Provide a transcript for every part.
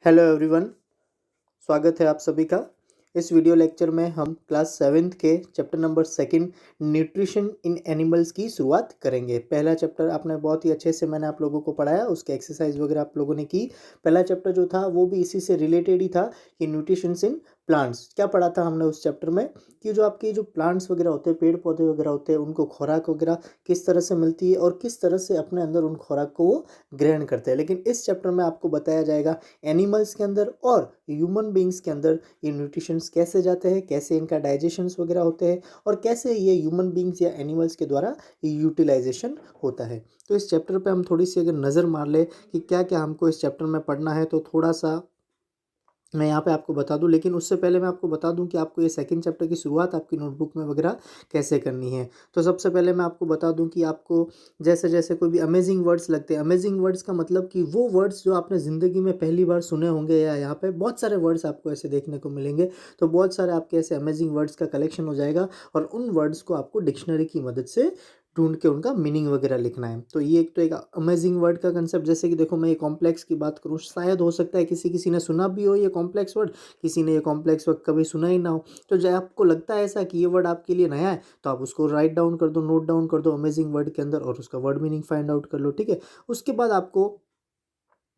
Hello everyone. स्वागत है आप सभी का। इस वीडियो लेक्चर में हम क्लास 7th के chapter number 2 nutrition in animals की शुरुआत करेंगे। पहला चैप्टर आपने बहुत ही अच्छे से मैंने आप लोगों को पढ़ाया, उसके एक्सरसाइज वगैरह आप लोगों ने की। पहला चैप्टर जो था वो भी इसी से रिलेटेड ही था कि न्यूट्रिशन इन प्लांट्स। क्या पढ़ा था हमने उस चैप्टर में कि जो आपके जो प्लांट्स वगैरह होते हैं, पेड़ पौधे वगैरह होते हैं, उनको खुराक वगैरह किस तरह से मिलती है और किस तरह से अपने अंदर उन खुराक को वो ग्रहण करते हैं। लेकिन इस चैप्टर में आपको बताया जाएगा एनिमल्स के अंदर और ह्यूमन बींग्स के अंदर ये न्यूट्रिशंस कैसे जाते हैं, कैसे इनका डाइजेशंस वगैरह होते हैं और कैसे ये ह्यूमन बींग्स या एनिमल्स के द्वारा यूटिलाइजेशन होता है। तो इस चैप्टर पे हम थोड़ी सी अगर नज़र मार ले कि क्या क्या हमको इस चैप्टर में पढ़ना है, तो थोड़ा सा मैं यहाँ पे आपको बता दूं। लेकिन उससे पहले मैं आपको बता दूं कि आपको ये सेकंड चैप्टर की शुरुआत आपकी नोटबुक में वगैरह कैसे करनी है। तो सबसे पहले मैं आपको बता दूं कि आपको जैसे जैसे कोई भी अमेजिंग वर्ड्स लगते हैं, अमेजिंग वर्ड्स का मतलब कि वो वर्ड्स जो आपने ज़िंदगी में पहली बार सुने होंगे, या यहाँ पे बहुत सारे वर्ड्स आपको ऐसे देखने को मिलेंगे। तो बहुत सारे आपके ऐसे अमेजिंग वर्ड्स का कलेक्शन हो जाएगा और उन वर्ड्स को आपको डिक्शनरी की मदद से ढूंढ के उनका मीनिंग वगैरह लिखना है। तो ये एक तो एक अमेजिंग वर्ड का कंसेप्ट, जैसे कि देखो मैं ये कॉम्प्लेक्स की बात करूँ, शायद हो सकता है किसी किसी ने सुना भी हो ये कॉम्प्लेक्स वर्ड, किसी ने ये कॉम्प्लेक्स वर्ड कभी सुना ही ना हो। तो जब आपको लगता है ऐसा कि ये वर्ड आपके लिए नया है, तो आप उसको राइट डाउन कर दो, नोट डाउन कर दो अमेजिंग वर्ड के अंदर और उसका वर्ड मीनिंग फाइंड आउट कर लो। ठीक है। उसके बाद आपको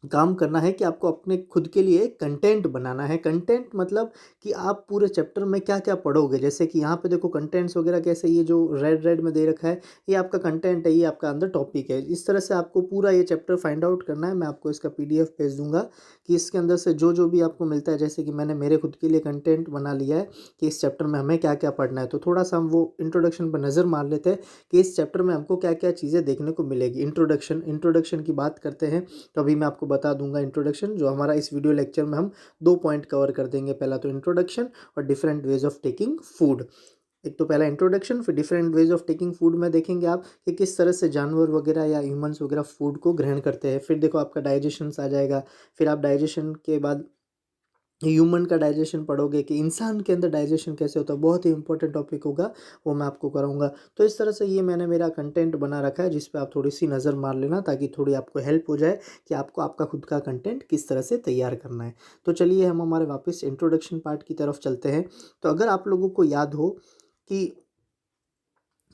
काम करना है कि आपको अपने खुद के लिए कंटेंट बनाना है। कंटेंट मतलब कि आप पूरे चैप्टर में क्या क्या पढ़ोगे। जैसे कि यहाँ पे देखो कंटेंट्स वगैरह कैसे, ये जो रेड रेड में दे रखा है ये आपका कंटेंट है, ये आपका अंदर टॉपिक है। इस तरह से आपको पूरा ये चैप्टर फाइंड आउट करना है। मैं आपको इसका पीडीएफ भेज दूंगा कि इसके अंदर से जो जो भी आपको मिलता है, जैसे कि मैंने मेरे खुद के लिए कंटेंट बना लिया है कि इस चैप्टर में हमें क्या क्या पढ़ना है। तो थोड़ा सा हम वो इंट्रोडक्शन पर नज़र मार लेते हैं कि इस चैप्टर में हमको क्या क्या चीज़ें देखने को मिलेगी। इंट्रोडक्शन की बात करते हैं तो अभी मैं आपको बता दूंगा इंट्रोडक्शन, जो हमारा इस वीडियो लेक्चर में हम 2 पॉइंट कवर कर देंगे। पहला तो इंट्रोडक्शन और different ways of taking food. एक तो पहला इंट्रोडक्शन, फिर different ways of taking food में देखेंगे आप कि किस तरह से जानवर वगैरह या ह्यूमंस वगैरह फूड को ग्रहण करते हैं। फिर देखो आपका डाइजेशन आ जाएगा। फिर आप डाइजेशन के बाद ह्यूमन का डाइजेशन पढ़ोगे कि इंसान के अंदर डाइजेशन कैसे होता है, बहुत ही इंपॉर्टेंट टॉपिक होगा, वो मैं आपको कराऊंगा। तो इस तरह से ये मैंने मेरा कंटेंट बना रखा है जिस पे आप थोड़ी सी नज़र मार लेना, ताकि थोड़ी आपको हेल्प हो जाए कि आपको आपका खुद का कंटेंट किस तरह से तैयार करना है। तो चलिए हम हमारे वापस इंट्रोडक्शन पार्ट की तरफ चलते हैं। तो अगर आप लोगों को याद हो कि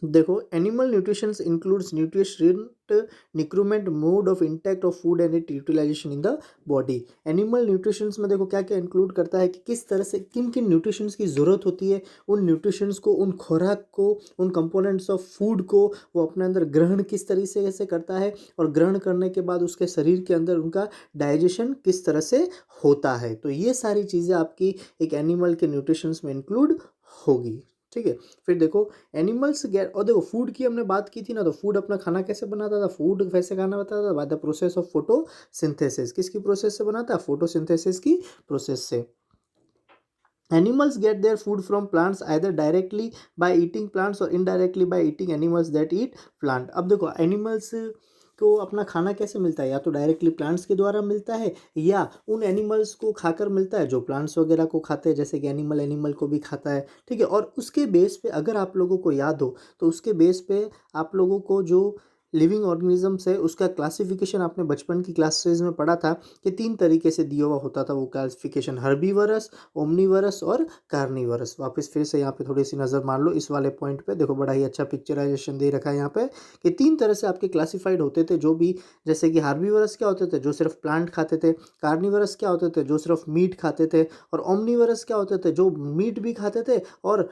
देखो, animal nutrition includes nutrient requirement mode of intake of food and it utilization in the body. Animal nutrition में देखो क्या क्या इंक्लूड करता है कि किस तरह से किन किन न्यूट्रिशंस की ज़रूरत होती है, उन न्यूट्रिशंस को, उन खुराक को, उन कंपोनेंट्स ऑफ फूड को वो अपने अंदर ग्रहण किस तरीके से करता है और ग्रहण करने के बाद उसके शरीर के अंदर उनका डाइजेशन किस तरह से होता है। तो ये सारी चीज़ें आपकी एक एनिमल के न्यूट्रिशंस में इंक्लूड होगी। ठीक है। फिर देखो एनिमल्स गेट, और देखो फूड की हमने बात की थी ना, तो फूड अपना खाना कैसे बनाता था, फूड वैसे खाना बताता था by the process of photosynthesis. किसकी प्रोसेस से बनाता है, फोटोसिंथेसिस की प्रोसेस से। Animals get their food from plants either directly by eating plants or indirectly by eating animals that eat plant। अब देखो एनिमल्स को अपना खाना कैसे मिलता है, या तो डायरेक्टली प्लांट्स के द्वारा मिलता है या उन एनिमल्स को खाकर मिलता है जो प्लांट्स वगैरह को खाते हैं, जैसे कि एनिमल एनिमल को भी खाता है। ठीक है। और उसके बेस पे अगर आप लोगों को याद हो तो उसके बेस पे आप लोगों को जो लिविंग ऑर्गेनिजम्स है उसका क्लासिफिकेशन आपने बचपन की क्लासेज में पढ़ा था कि 3 तरीके से दिया हुआ होता था वो क्लासिफिकेशन, हर्बीवरस, ओमनीवरस और कार्निवरस। वापस फिर से यहाँ पे थोड़ी सी नज़र मार लो इस वाले पॉइंट पे। देखो बड़ा ही अच्छा पिक्चराइजेशन दे रखा है यहाँ पे कि 3 तरह से आपके क्लासिफाइड होते थे जो भी। जैसे कि हार्बीवरस क्या होते थे, जो सिर्फ प्लांट खाते थे। कार्निवरस क्या होते थे, जो सिर्फ मीट खाते थे। और ओमनीवरस क्या होते थे, जो मीट भी खाते थे और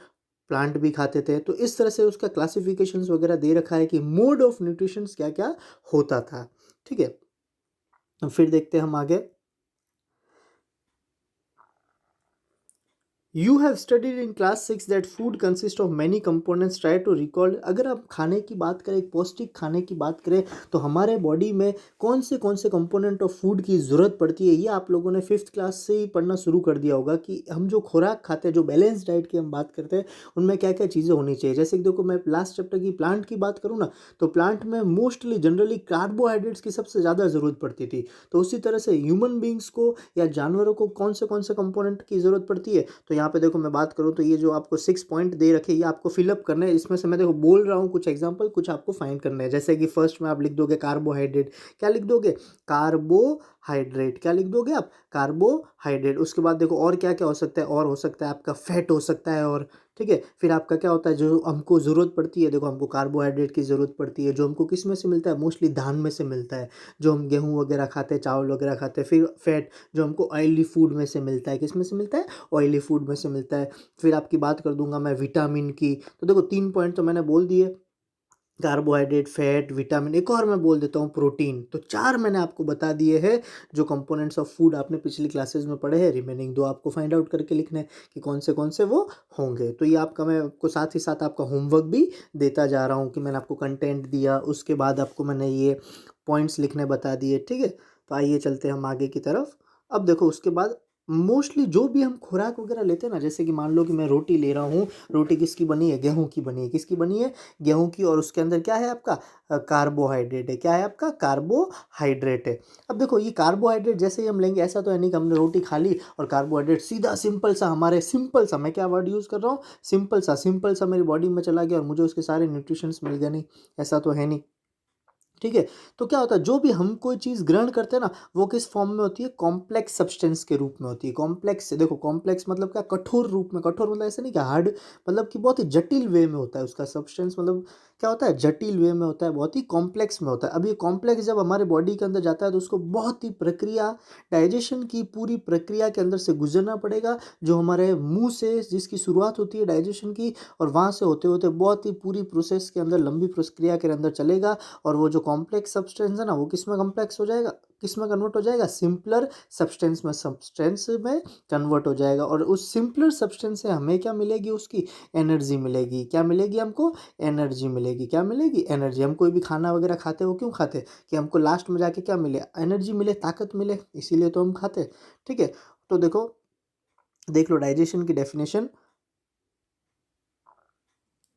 प्लांट भी खाते थे। तो इस तरह से उसका क्लासिफिकेशंस वगैरह दे रखा है कि मोड ऑफ न्यूट्रिशंस क्या क्या होता था। ठीक है। फिर देखते हैं हम आगे। You have studied in class 6 that food consist of many components, try to recall. अगर आप खाने की बात करें, पौष्टिक खाने की बात करें, तो हमारे बॉडी में कौन से कंपोनेंट ऑफ फूड की ज़रूरत पड़ती है, ये आप लोगों ने 5th क्लास से ही पढ़ना शुरू कर दिया होगा कि हम जो खुराक खाते हैं, जो बैलेंस डाइट की हम बात करते हैं, उनमें क्या क्या चीज़ें होनी चाहिए। जैसे कि देखो मैं लास्ट चैप्टर की प्लांट की बात करूँ ना, तो प्लांट में मोस्टली जनरली कार्बोहाइड्रेट्स की सबसे ज़्यादा ज़रूरत पड़ती थी। तो उसी तरह से ह्यूमन बींग्स को या जानवरों को कौन से कंपोनेंट की ज़रूरत पड़ती है। तो यहाँ पे देखो मैं बात करूँ तो ये जो आपको 6 पॉइंट दे रखे ये आपको फिलअप करना है। इसमें से मैं देखो बोल रहा हूँ कुछ एग्जांपल, कुछ आपको फाइंड करना है। जैसे कि फर्स्ट में आप लिख दोगे कार्बोहाइड्रेट। क्या लिख दोगे, कार्बोहाइड्रेट। कार्बोहाइड्रेट, क्या लिख दोगे आप, कार्बोहाइड्रेट। उसके बाद देखो और क्या क्या हो सकता है, और हो सकता है आपका फैट हो सकता है, और ठीक है। फिर आपका क्या होता है, जो हमको ज़रूरत पड़ती है, देखो हमको कार्बोहाइड्रेट की ज़रूरत पड़ती है, जो हमको किस में से मिलता है, मोस्टली धान में से मिलता है, जो हम गेहूँ वगैरह खाते हैं, चावल वगैरह खाते हैं। फिर फैट जो हमको ऑयली फूड में से मिलता है, किस में से मिलता है, ऑयली फूड में से मिलता है। फिर आपकी बात कर दूंगा मैं विटामिन की, तो देखो 3 पॉइंट तो मैंने बोल दिए, कार्बोहाइड्रेट, फैट, विटामिन, एक और मैं बोल देता हूँ प्रोटीन। तो 4 मैंने आपको बता दिए हैं जो कंपोनेंट्स ऑफ फूड आपने पिछली क्लासेस में पढ़े हैं। रिमेनिंग 2 आपको फाइंड आउट करके लिखने हैं कि कौन से वो होंगे। तो ये आपका, मैं आपको साथ ही साथ आपका होमवर्क भी देता जा रहा हूँ कि मैंने आपको कंटेंट दिया, उसके बाद आपको मैंने ये पॉइंट्स लिखने बता दिए, ठीक है। तो आइए चलते हैं हम आगे की तरफ। अब देखो उसके बाद मोस्टली जो भी हम खुराक वगैरह लेते हैं ना, जैसे कि मान लो कि मैं रोटी ले रहा हूँ, रोटी किसकी बनी है, गेहूँ की बनी है, किसकी बनी है, गेहूं की, और उसके अंदर क्या है आपका, कार्बोहाइड्रेट है, क्या है आपका, कार्बोहाइड्रेट है। अब देखो ये कार्बोहाइड्रेट जैसे ही हम लेंगे, ऐसा तो है नहीं कि हमने रोटी खा ली और कार्बोहाइड्रेट सीधा सिंपल सा हमारे, सिंपल सा, मैं क्या वर्ड यूज़ कर रहा हूँ, सिंपल सा मेरी बॉडी में चला गया और मुझे उसके सारे न्यूट्रिशंस मिल गए, नहीं, ऐसा तो है नहीं, ठीक है। तो क्या होता है, जो भी हम कोई चीज़ ग्रहण करते हैं ना, वो किस फॉर्म में होती है, कॉम्प्लेक्स सब्सटेंस के रूप में होती है। कॉम्प्लेक्स, देखो कॉम्प्लेक्स मतलब क्या, कठोर रूप में, कठोर मतलब ऐसे नहीं कि हार्ड, मतलब कि बहुत ही जटिल वे में होता है उसका सब्सटेंस, मतलब क्या होता है, जटिल वे में होता है, बहुत ही कॉम्प्लेक्स में होता है। अब ये कॉम्प्लेक्स जब हमारे बॉडी के अंदर जाता है तो उसको बहुत ही प्रक्रिया, डाइजेशन की पूरी प्रक्रिया के अंदर से गुजरना पड़ेगा, जो हमारे मुंह से जिसकी शुरुआत होती है डाइजेशन की, और वहाँ से होते होते बहुत ही पूरी प्रोसेस के अंदर, लंबी प्रक्रिया के अंदर चलेगा, और वो जो कॉम्प्लेक्स सब्सटेंस है ना, वो किस में कॉम्प्लेक्स हो जाएगा, किस में कन्वर्ट हो जाएगा, सिंपलर सब्सटेंस में कन्वर्ट हो जाएगा। और उस सिंपलर सब्सटेंस से हमें क्या मिलेगी, उसकी एनर्जी मिलेगी। क्या मिलेगी हमको, एनर्जी मिलेगी। क्या मिलेगी, एनर्जी। हम कोई भी खाना वगैरह खाते हो, क्यों खाते, कि हमको लास्ट में जाके क्या मिले, एनर्जी मिले, ताकत मिले, इसीलिए तो हम खाते, ठीक है। तो देखो, देख लो डाइजेशन की definition,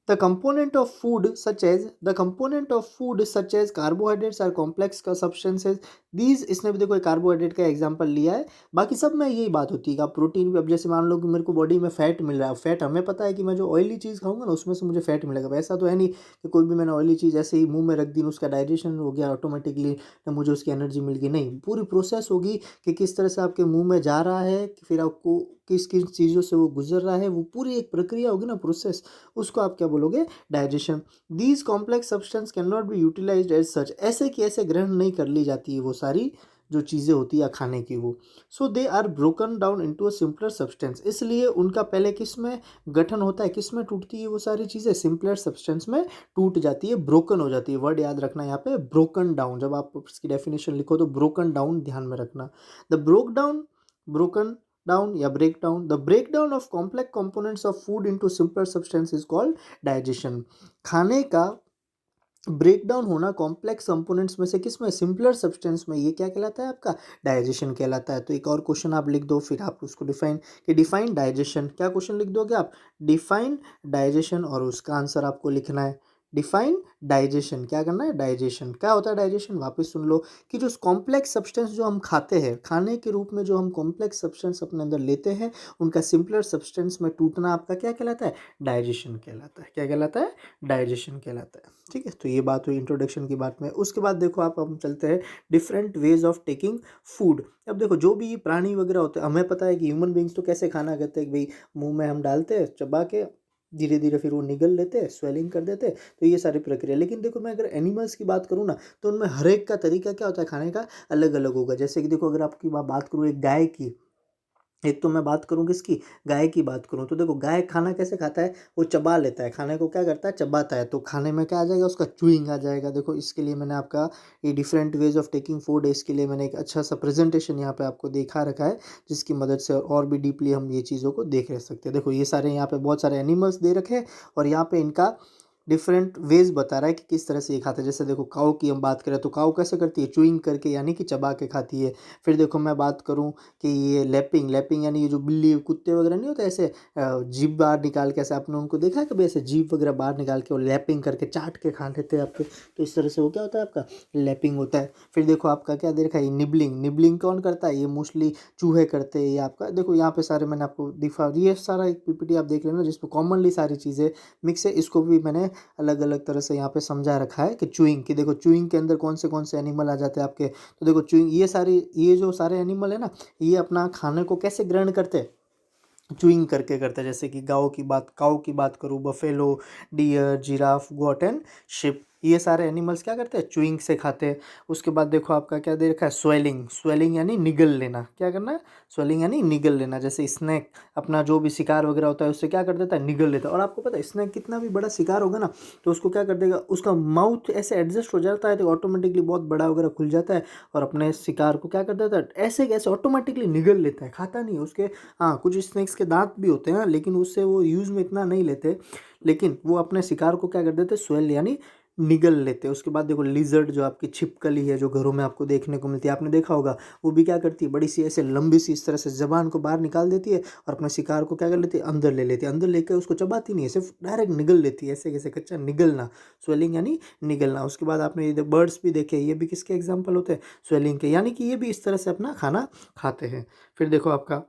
the component of food such as carbohydrates are complex substances. These, इसने भी देखो एक कार्बोहाइड्रेट का एग्जांपल लिया है, बाकी सब में यही बात होती है कि आप प्रोटीन भी, अब जैसे मान लो कि मेरे को बॉडी में फैट मिल रहा है, फैट हमें पता है कि मैं जो ऑयली चीज़ खाऊंगा ना उसमें से मुझे फैट मिलेगा। ऐसा तो है नहीं कि कोई भी मैंने ऑयली चीज़ ऐसे ही मुंह में रख दी, उसका डाइजेशन हो गया ऑटोमेटिकली, मुझे उसकी एनर्जी मिल गई, नहीं, पूरी प्रोसेस होगी कि किस तरह से आपके मुंह में जा रहा है, कि फिर आपको किस किस चीज़ों से वो गुजर रहा है, वो पूरी एक प्रक्रिया होगी ना, प्रोसेस, उसको आप क्या बोलोगे, digestion. These complex substance can not be utilized as such, ऐसे की ऐसे ग्रहण नहीं कर ली जाती है वो सारी जो चीज़ें होती है खाने की वो। So they are broken down into a simpler substance, इसलिए उनका पहले किस में गठन होता है, किस में टूटती है वो सारी चीज़ें, सिंपलर सब्सटेंस में टूट जाती है, ब्रोकन हो जाती है। वर्ड याद रखना यहाँ पे, ब्रोकन डाउन, जब आप इसकी डेफिनेशन लिखो तो ब्रोकन डाउन ध्यान में रखना। The broke down, broken down या break down, the break down of complex components of food into simpler substance is called digestion. खाने का ब्रेक डाउन होना कॉम्प्लेक्स कंपोनेंट्स में से किस में, सिंपलर सब्सटेंस में, ये क्या कहलाता है आपका, डाइजेशन कहलाता है। तो एक और क्वेश्चन आप लिख दो, फिर आप उसको डिफाइन, कि डिफाइन डाइजेशन, क्या क्वेश्चन लिख दोगे आप, डिफाइन डाइजेशन, और उसका आंसर आपको लिखना है। डिफाइन डाइजेशन, क्या करना है, डाइजेशन क्या होता है, डाइजेशन वापस सुन लो, कि जो कॉम्प्लेक्स सब्सटेंस जो हम खाते हैं, खाने के रूप में जो हम कॉम्प्लेक्स सब्सटेंस अपने अंदर लेते हैं, उनका सिंपलर सब्सटेंस में टूटना आपका क्या कहलाता है, डाइजेशन कहलाता है। क्या कहलाता है, डाइजेशन कहलाता है, ठीक है। तो ये बात हुई इंट्रोडक्शन की बात में। उसके बाद देखो आप, हम चलते हैं different ways of taking food. अब देखो जो भी प्राणी वगैरह होते हैं, हमें पता है कि ह्यूमन बींग्स तो कैसे खाना खाते हैं, कि भाई मुंह में हम डालते हैं, चबा के धीरे धीरे फिर वो निगल लेते हैं, स्वेलिंग कर देते हैं, तो ये सारी प्रक्रिया। लेकिन देखो मैं अगर एनिमल्स की बात करूँ ना, तो उनमें हर एक का तरीका क्या होता है खाने का, अलग अलग होगा। जैसे कि देखो अगर आपकी बात करूँ एक गाय की, एक तो मैं बात करूँ किसकी, गाय की बात करूँ, तो देखो गाय खाना कैसे खाता है, वो चबा लेता है, खाने को क्या करता है, चबाता है, तो खाने में क्या आ जाएगा, उसका चूइंग आ जाएगा। देखो इसके लिए मैंने आपका ये different ways of taking food है, इसके लिए मैंने एक अच्छा सा प्रेजेंटेशन यहाँ पे आपको दिखा रखा है, जिसकी मदद से और भी डीपली हम ये चीज़ों को देख रह सकते हैं। देखो ये सारे यहाँ पे बहुत सारे एनिमल्स दे रखे हैं, और यहाँ पे इनका डिफरेंट वेज बता रहा है कि किस तरह से ये खाता है। जैसे देखो काऊ की हम बात करें तो काऊ कैसे करती है, चूइंग करके, यानी कि चबा के खाती है। फिर देखो मैं बात करूँ कि ये लैपिंग, लैपिंग यानी ये जो बिल्ली कुत्ते वगैरह नहीं होते, ऐसे जीभ बाहर निकाल के, ऐसे आपने उनको देखा है कभी, ऐसे जीभ वगैरह बाहर निकाल के वो लैपिंग करके चाट के खा लेते हैं आपके, तो इस तरह से वो क्या होता है आपका, लैपिंग होता है। फिर देखो आपका क्या दे रखा है, निबलिंग, निबलिंग कौन करता है, ये मोस्टली चूहे करते हैं। ये आपका देखो यहाँ पे सारे मैंने आपको दिखा, ये सारा एक पीपीटी आप देख लेना जिसमें कॉमनली सारी चीज़ें मिक्स है, इसको भी मैंने अलग अलग तरह से यहाँ पे समझा रखा है कि चूइंग की, देखो चूइंग के अंदर कौन से एनिमल आ जाते हैं आपके। तो देखो चूइंग, ये जो सारे एनिमल है ना, ये अपना खाने को कैसे ग्रहण करते हैं, चूइंग करके करते हैं। जैसे कि काऊ की बात करूँ, buffalo, deer, giraffe, goat and sheep, ये सारे एनिमल्स क्या करते हैं, चूइंग से खाते हैं। उसके बाद देखो आपका क्या दे रखा है, स्वेलिंग, स्वेलिंग यानी निगल लेना, क्या करना है, स्वेलिंग यानी निगल लेना। जैसे स्नैक अपना जो भी शिकार वगैरह होता है उससे क्या कर देता है, निगल लेता है। और आपको पता है स्नैक कितना भी बड़ा शिकार होगा ना, तो उसको क्या कर देगा, उसका माउथ ऐसे एडजस्ट हो जाता है तो ऑटोमेटिकली बहुत बड़ा वगैरह खुल जाता है, और अपने शिकार को क्या कर देता है, ऐसे कैसे ऑटोमेटिकली निगल लेता है, खाता नहीं है उसके। हाँ, कुछ स्नेक्स के दांत भी होते हैं लेकिन उससे वो यूज़ में इतना नहीं लेते, लेकिन वो अपने शिकार को क्या कर देते, स्वेल यानी निगल लेते हैं। उसके बाद देखो लिजर्ड, जो आपकी छिपकली है जो घरों में आपको देखने को मिलती है, आपने देखा होगा, वो भी क्या करती है, बड़ी सी ऐसे लंबी सी इस तरह से जबान को बाहर निकाल देती है और अपने शिकार को क्या कर लेती है, अंदर ले लेती है। अंदर लेकर उसको चबाती नहीं है, सिर्फ डायरेक्ट निगल लेती है, ऐसे कैसे, कच्चा निगलना, स्वेलिंग यानी निगलना। उसके बाद आपने ये बर्ड्स भी देखे, ये भी किसके एग्जाम्पल होते हैं, स्वेलिंग के, यानी कि ये भी इस तरह से अपना खाना खाते हैं। फिर देखो आपका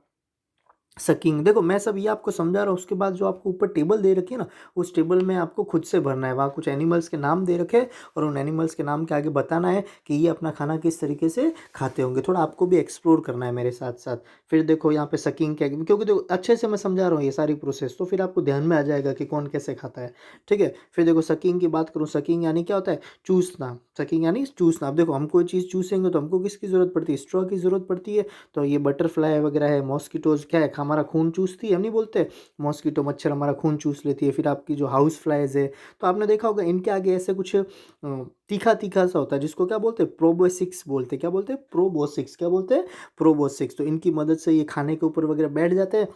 सकिंग, देखो मैं सब ये आपको समझा रहा हूँ, उसके बाद जो आपको ऊपर टेबल दे रखी है ना, उस टेबल में आपको खुद से भरना है। वहाँ कुछ एनिमल्स के नाम दे रखे हैं और उन एनिमल्स के नाम के आगे बताना है कि ये अपना खाना किस तरीके से खाते होंगे, थोड़ा आपको भी एक्सप्लोर करना है मेरे साथ साथ। फिर देखो यहाँ पे सकिंग क्या, क्योंकि देखो अच्छे से मैं समझा रहा हूँ ये सारी प्रोसेस, तो फिर आपको ध्यान में आ जाएगा कि कौन कैसे खाता है, ठीक है। फिर देखो सकिंग की बात करूँ, सकिंग यानी क्या होता है, चूसना, सकिंग यानी चूसना। अब देखो हम कोई चीज़ चूसेंगे तो हमको किसकी ज़रूरत पड़ती है, स्ट्रॉ की ज़रूरत पड़ती है। तो ये बटरफ्लाई वगैरह है, मॉस्किटोज क्या है, हमारा खून चूसती है, हम नहीं बोलते मॉस्किटो मच्छर हमारा खून चूस लेती है। फिर आपकी जो हाउस फ्लाइज है, तो आपने देखा होगा इनके आगे ऐसे कुछ तीखा तीखा सा होता है, जिसको क्या बोलते हैं, प्रोबोसिक्स बोलते हैं। क्या बोलते हैं, प्रोबोसिक्स, क्या बोलते हैं, प्रोबोसिक्स। तो इनकी मदद से ये खाने के ऊपर वगैरह बैठ जाते हैं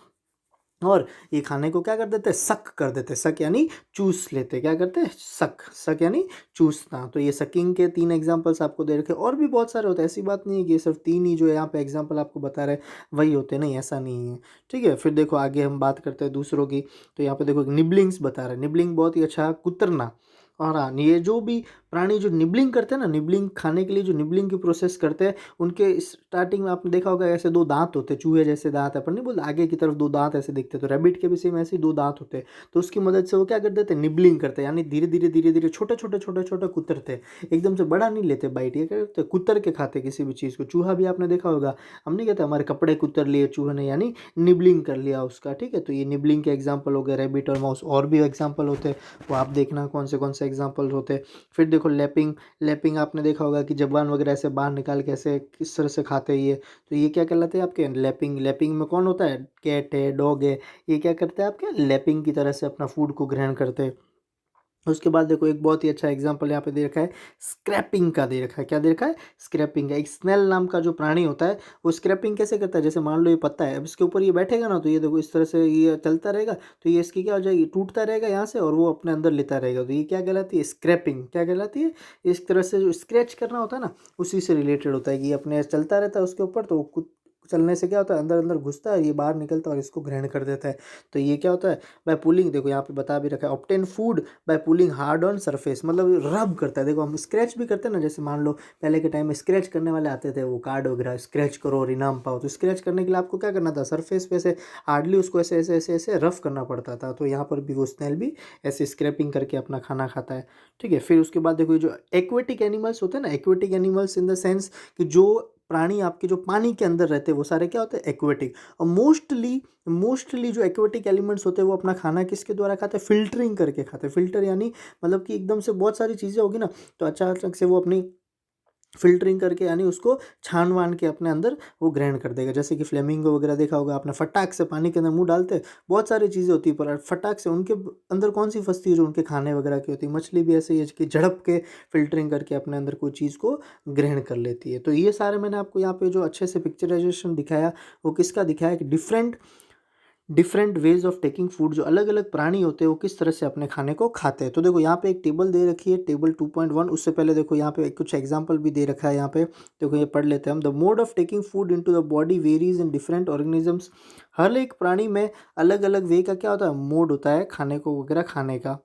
और ये खाने को क्या कर देते हैं, सक कर देते हैं। सक यानी चूस लेते हैं, क्या करते हैं, सक, सक यानी चूसना। तो ये सकिंग के 3 एग्जांपल्स आपको दे रखे, और भी बहुत सारे होते हैं, ऐसी बात नहीं है कि ये सिर्फ 3 ही जो है यहाँ पे एग्जांपल आपको बता रहे वही होते हैं, नहीं ऐसा नहीं है, ठीक है। फिर देखो आगे हम बात करते हैं दूसरों की। तो यहाँ पे देखो निबलिंग्स बता रहे हैं, निबलिंग बहुत ही अच्छा, कुतरना। और हाँ, ये जो भी प्राणी जो निबलिंग करते हैं ना, निबलिंग खाने के लिए जो निबलिंग की प्रोसेस करते हैं, उनके स्टार्टिंग में आपने देखा होगा ऐसे 2 दांत होते हैं, चूहे जैसे दांत है, पर नहीं बोलते, आगे की तरफ 2 दांत ऐसे दिखते हैं। तो रैबिट के भी सेम ऐसे ही 2 दांत होते हैं। तो उसकी मदद से वो क्या कर देते हैं, निबलिंग करते हैं, यानी धीरे धीरे छोटे कुतरते हैं, एकदम से बड़ा नहीं लेते बाइट। ये क्या करते हैं, कुतर के खाते किसी भी चीज़ को। चूहा भी आपने देखा होगा, हम नहीं कहते हमारे कपड़े कुतर लिए चूहे ने, यानी निबलिंग कर लिया उसका, ठीक है। तो ये निबलिंग के एग्जाम्पल हो गए रैबिट और माउस, और भी एग्जाम्पल होते हैं, वो आप देखना कौन से एग्जाम्पल होते हैं। फिर देखो लैपिंग, लैपिंग आपने देखा होगा कि जबान वगैरह ऐसे बाहर निकाल के ऐसे किस तरह से खाते हैं ये। तो ये क्या कहलाते हैं आपके, लैपिंग। लैपिंग में कौन होता है, कैट है, डॉग है, ये क्या करते हैं आपके, लैपिंग की तरह से अपना फूड को ग्रहण करते हैं। उसके बाद देखो एक बहुत ही अच्छा एग्जाम्पल यहाँ पे दे रखा है, स्क्रैपिंग का दे रखा है। क्या दे रखा है, स्क्रैपिंग का। एक स्नेल नाम का जो प्राणी होता है, वो स्क्रैपिंग कैसे करता है, जैसे मान लो ये पत्ता है, अब इसके ऊपर ये बैठेगा ना, तो ये देखो इस तरह से ये चलता रहेगा, तो ये इसकी क्या हो जाएगी, टूटता रहेगा यहाँ से और वो अपने अंदर लेता रहेगा। तो ये क्या कहलाती है, स्क्रैपिंग। क्या कहलाती है, इस तरह से जो स्क्रैच करना होता है ना, उसी से रिलेटेड होता है कि ये अपने चलता रहता है उसके ऊपर, तो वो कुछ चलने से क्या होता है, अंदर अंदर घुसता है, ये बाहर निकलता है और इसको ग्रहण कर देता है। तो ये क्या होता है, बाय पुलिंग, देखो यहाँ पे बता भी रखा है, obtain food by pulling hard on surface, मतलब रब करता है। देखो हम स्क्रैच भी करते हैं ना, जैसे मान लो पहले के टाइम में स्क्रैच करने वाले आते थे, वो कार्ड वगैरह स्क्रैच करो और इनाम पाओ, तो स्क्रैच करने के लिए आपको क्या करना था, सरफेस पे से हार्डली उसको ऐसे ऐसे ऐसे ऐसे रफ करना पड़ता था। तो यहाँ पर भी वो स्नेल भी ऐसे स्क्रैपिंग करके अपना खाना खाता है, ठीक है। फिर उसके बाद देखो ये जो एक्वेटिक एनिमल्स होते हैं ना, aquatic animals in the sense कि जो प्राणी आपके जो पानी के अंदर रहते हैं वो सारे क्या होते हैं, एक्वेटिक। और मोस्टली जो एक्वेटिक एलिमेंट्स होते हैं वो अपना खाना किसके द्वारा खाते हैं, फिल्टरिंग करके खाते हैं। फिल्टर यानी मतलब कि एकदम से बहुत सारी चीज़ें होगी ना, तो अचानक से वो अपनी फ़िल्टरिंग करके यानी उसको छान वान के अपने अंदर वो ग्रहण कर देगा। जैसे कि फ्लेमिंगो वगैरह देखा होगा आपने, फटाक से पानी के अंदर मुँह डालते हैं, बहुत सारी चीज़ें होती है, पर फटाक से उनके अंदर कौन-सी फँसती है जो उनके खाने वगैरह की होती है। मछली भी ऐसे ही है कि झड़प के फ़िल्टरिंग करके अपने अंदर कोई चीज़ को ग्रहण कर लेती है। तो ये सारे मैंने आपको यहाँ पे जो अच्छे से पिक्चराइज़ेशन दिखाया, वो किसका दिखाया कि different different ways of taking food, जो अलग अलग प्राणी होते हैं वो किस तरह से अपने खाने को खाते हैं। तो देखो यहाँ पे एक टेबल दे रखी है, टेबल 2.1। उससे पहले देखो यहाँ पे कुछ एग्जांपल भी दे रखा है, यहाँ पे देखो ये पढ़ लेते हैं हम। The mode of taking food into the body varies in different organisms. हर एक प्राणी में अलग अलग वे का क्या होता है, मोड होता है खाने को वगैरह खाने का।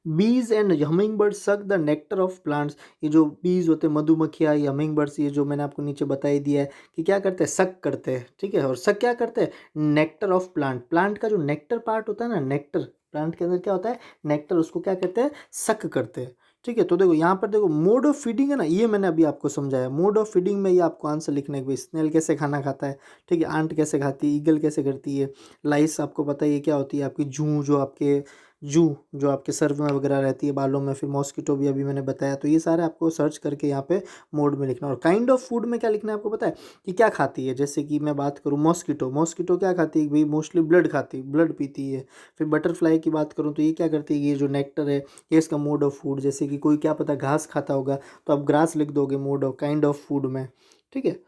बीज and humming bird suck the nectar of plants. ये जो बीज होते हैं, मधुमक्खियाँ, ये हमिंग बर्ड्स, ये जो मैंने आपको नीचे बताई दिया है कि क्या करते हैं, सक करते हैं, ठीक है। और सक क्या करते हैं, नेक्टर ऑफ प्लांट। प्लांट का जो नेक्टर पार्ट होता है ना, नेक्टर प्लांट के अंदर क्या होता है, नेक्टर, उसको क्या कहते हैं, सक करते हैं। ठीक है, तो देखो यहाँ पर देखो मोड ऑफ फीडिंग है ना, ये मैंने अभी आपको समझाया। मोड ऑफ फीडिंग में ये आपको आंसर लिखना है कि भाई स्नेल कैसे खाना खाता है, ठीक है, आंट कैसे खाती है, ईगल कैसे करती है, लाइस आपको पता है ये क्या होती है, आपकी जू जो आपके सर में वगैरह रहती है, बालों में, फिर मॉस्किटो भी अभी मैंने बताया। तो ये सारे आपको सर्च करके यहाँ पे मोड में लिखना। और काइंड ऑफ फूड में क्या लिखना है आपको पता है कि क्या खाती है। जैसे कि मैं बात करूँ मॉस्किटो क्या खाती है भाई, मोस्टली ब्लड खाती है, ब्लड पीती है। फिर बटरफ्लाई की बात करूँ तो ये क्या करती है, ये जो नेक्टर है ये इसका मोड ऑफ फूड। जैसे कि कोई क्या पता घास खाता होगा तो आप ग्रास लिख दोगे mode of kind of food में, ठीक है।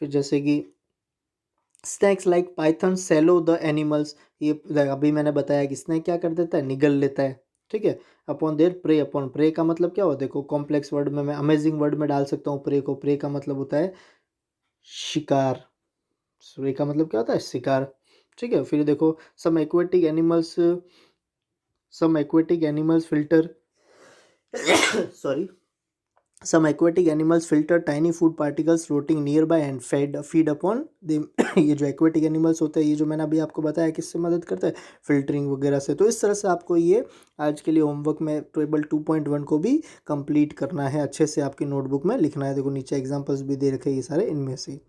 फिर जैसे कि snakes like python swallow the animals, ये अभी मैंने बताया कि स्नैक क्या कर देता है, निगल लेता है, ठीक है। Upon their prey, upon prey का मतलब क्या होता है, देखो कॉम्प्लेक्स वर्ड में मैं अमेजिंग वर्ड में डाल सकता हूँ प्रे को। प्रे का मतलब होता है शिकार, प्रे का मतलब क्या होता है, शिकार, ठीक है। फिर देखो some aquatic animals filter sorry Some aquatic animals filter tiny food particles floating nearby and feed upon them. ये जो aquatic animals होते हैं, ये जो मैंने अभी आपको बताया किससे मदद करता है, फिल्टरिंग वगैरह से। तो इस तरह से आपको ये आज के लिए होमवर्क में टेबल 2.1 को भी कंप्लीट करना है, अच्छे से आपकी नोटबुक में लिखना है। देखो नीचे एग्जांपल्स भी दे रखे हैं ये सारे, इनमें से।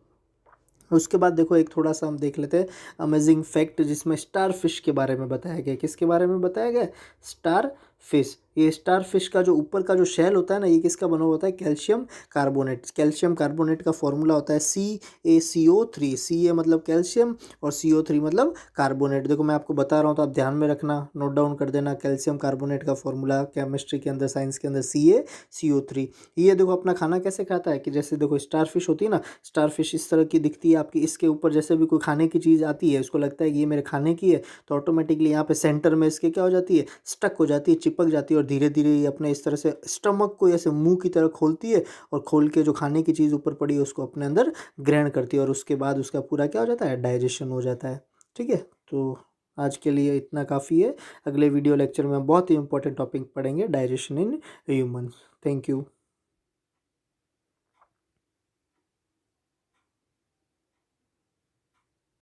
उसके बाद देखो एक थोड़ा सा हम देख लेते हैं अमेजिंग फैक्ट, जिसमें स्टार फिश के बारे में बताया गया। किसके बारे में बताया गया, स्टार फिश। ये स्टार फिश का जो ऊपर का जो शेल होता है ना, ये किसका बना हुआ होता है, कैल्शियम कार्बोनेट। कैल्शियम कार्बोनेट का फॉर्मूला होता है CaCO3। Ca मतलब कैल्शियम और CO3 मतलब कार्बोनेट। देखो मैं आपको बता रहा हूँ तो आप ध्यान में रखना, नोट डाउन कर देना। कैल्शियम कार्बोनेट का फॉर्मूला केमिस्ट्री के अंदर, साइंस के अंदर CaCO3। ये देखो अपना खाना कैसे खाता है कि जैसे देखो स्टार फिश होती है ना, स्टार फिश इस तरह की दिखती है आपकी। इसके ऊपर जैसे भी कोई खाने की चीज़ आती है, उसको लगता है कि ये मेरे खाने की है, तो ऑटोमेटिकली यहाँ पे सेंटर में इसके क्या हो जाती है, स्टक हो जाती है, चिपक जाती है। और धीरे धीरे ये अपने इस तरह से स्टमक को ऐसे मुंह की तरह खोलती है और खोल के जो खाने की चीज़ ऊपर पड़ी है उसको अपने अंदर ग्रहण करती है। और उसके बाद उसका पूरा क्या हो जाता है, डाइजेशन हो जाता है, ठीक है। तो आज के लिए इतना काफ़ी है। अगले वीडियो लेक्चर में बहुत ही इंपॉर्टेंट टॉपिक पढ़ेंगे, digestion in human. Thank you.